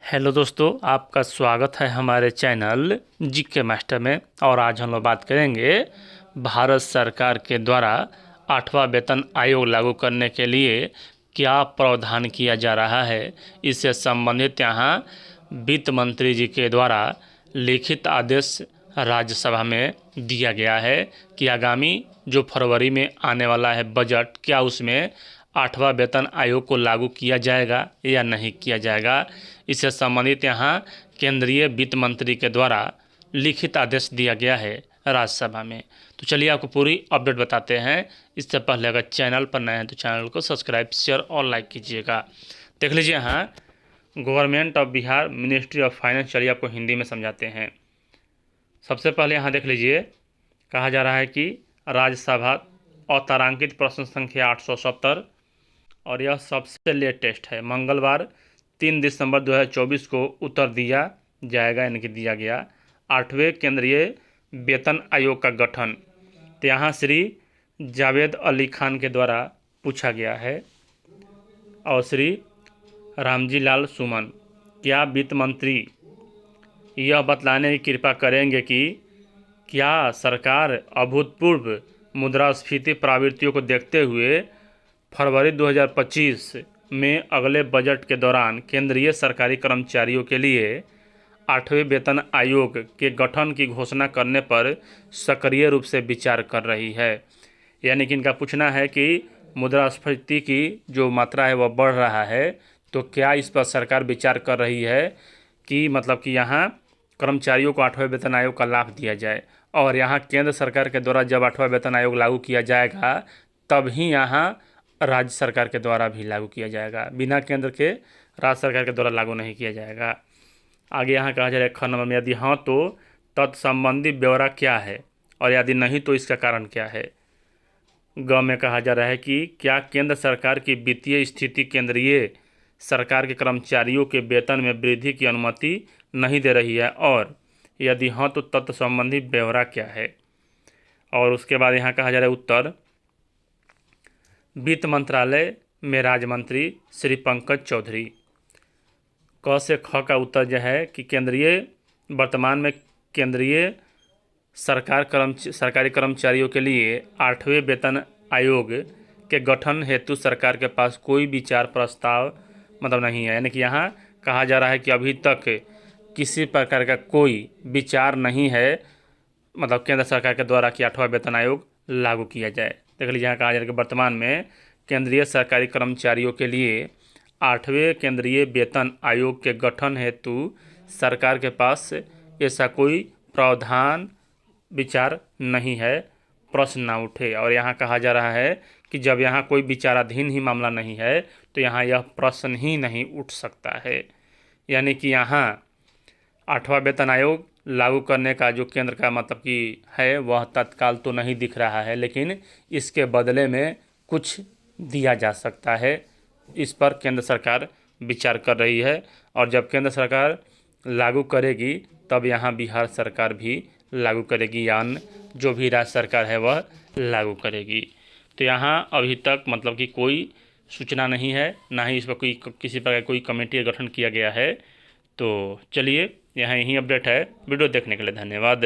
Hello दोस्तों, आपका स्वागत है हमारे चैनल जीके मास्टर में। और आज हम लोग बात करेंगे भारत सरकार के द्वारा 8वां वेतन आयोग लागू करने के लिए क्या प्रावधान किया जा रहा है। इससे संबंधित यहाँ वित्त मंत्री जी के द्वारा लिखित आदेश राज्यसभा में दिया गया है कि आगामी जो फरवरी में आने वाला है बजट, क्या उसमें 8वां वेतन आयोग को लागू किया जाएगा या नहीं किया जाएगा। इससे संबंधित यहाँ केंद्रीय वित्त मंत्री के द्वारा लिखित आदेश दिया गया है राज्यसभा में। तो चलिए आपको पूरी अपडेट बताते हैं। इससे पहले अगर चैनल पर नए हैं तो चैनल को सब्सक्राइब, शेयर और लाइक कीजिएगा। देख लीजिए यहाँ government of Bihar, ministry of finance. चलिए आपको हिंदी में समझाते हैं। सबसे पहले यहाँ देख लीजिए, कहा जा रहा है कि राज्यसभा अतारांकित प्रश्न संख्या 870, और यह सबसे लेटेस्ट है। मंगलवार 3 दिसंबर 2024 को उत्तर दिया जाएगा, यानी कि दिया गया। 8वें केंद्रीय वेतन आयोग का गठन, तो यहाँ श्री जावेद अली खान के द्वारा पूछा गया है। और श्री रामजी लाल सुमन, क्या वित्त मंत्री यह बतलाने की कृपा करेंगे कि क्या सरकार अभूतपूर्व मुद्रास्फीति प्रवृत्तियों को देखते हुए फरवरी 2025 में अगले बजट के दौरान केंद्रीय सरकारी कर्मचारियों के लिए 8वें वेतन आयोग के गठन की घोषणा करने पर सक्रिय रूप से विचार कर रही है। यानी कि इनका पूछना है कि मुद्रास्फीति की जो मात्रा है वह बढ़ रहा है, तो क्या इस पर सरकार विचार कर रही है कि मतलब कि यहाँ कर्मचारियों को 8वें वेतन आयोग का लाभ दिया जाए। और यहाँ केंद्र सरकार के द्वारा जब 8वां वेतन आयोग लागू किया जाएगा तब ही यहाँ राज्य सरकार के द्वारा भी लागू किया जाएगा। बिना केंद्र के राज्य सरकार के द्वारा लागू नहीं किया जाएगा। आगे यहाँ कहा जा रहा है ख नंबर में, यदि हाँ तो तत्संबंधी ब्यौरा क्या है, और यदि नहीं तो इसका कारण क्या है। ग में कहा जा रहा है कि क्या केंद्र सरकार की वित्तीय स्थिति केंद्रीय सरकार के कर्मचारियों के वेतन में वृद्धि की अनुमति नहीं दे रही है, और यदि हाँ तो तत्संबंधी ब्यौरा क्या है। और उसके बाद यहाँ कहा जा रहा है उत्तर, वित्त मंत्रालय में राज्य मंत्री श्री पंकज चौधरी। क से ख का उत्तर जो है कि वर्तमान में केंद्रीय सरकारी कर्मचारियों के लिए 8वें वेतन आयोग के गठन हेतु सरकार के पास कोई विचार प्रस्ताव मतलब नहीं है। यानी कि यहाँ कहा जा रहा है कि अभी तक किसी प्रकार का कोई विचार नहीं है, मतलब केंद्र सरकार के द्वारा कि 8वां वेतन आयोग लागू किया जाए। देख लीजिए यहाँ कहा जा रहा है कि वर्तमान में केंद्रीय सरकारी कर्मचारियों के लिए 8वें केंद्रीय वेतन आयोग के गठन हेतु सरकार के पास ऐसा कोई प्रावधान विचार नहीं है, प्रश्न ना उठे। और यहाँ कहा जा रहा है कि जब यहाँ कोई विचाराधीन ही मामला नहीं है तो यहाँ यह प्रश्न ही नहीं उठ सकता है। यानी कि यहाँ 8वां वेतन आयोग लागू करने का जो केंद्र का मतलब कि है वह तत्काल तो नहीं दिख रहा है, लेकिन इसके बदले में कुछ दिया जा सकता है। इस पर केंद्र सरकार विचार कर रही है, और जब केंद्र सरकार लागू करेगी तब यहाँ बिहार सरकार भी लागू करेगी, या जो भी राज्य सरकार है वह लागू करेगी। तो यहाँ अभी तक मतलब कि कोई सूचना नहीं है, ना ही इस पर कोई किसी प्रकार कोई कमेटी का गठन किया गया है। तो चलिए यहाँ यही अपडेट है। वीडियो देखने के लिए धन्यवाद।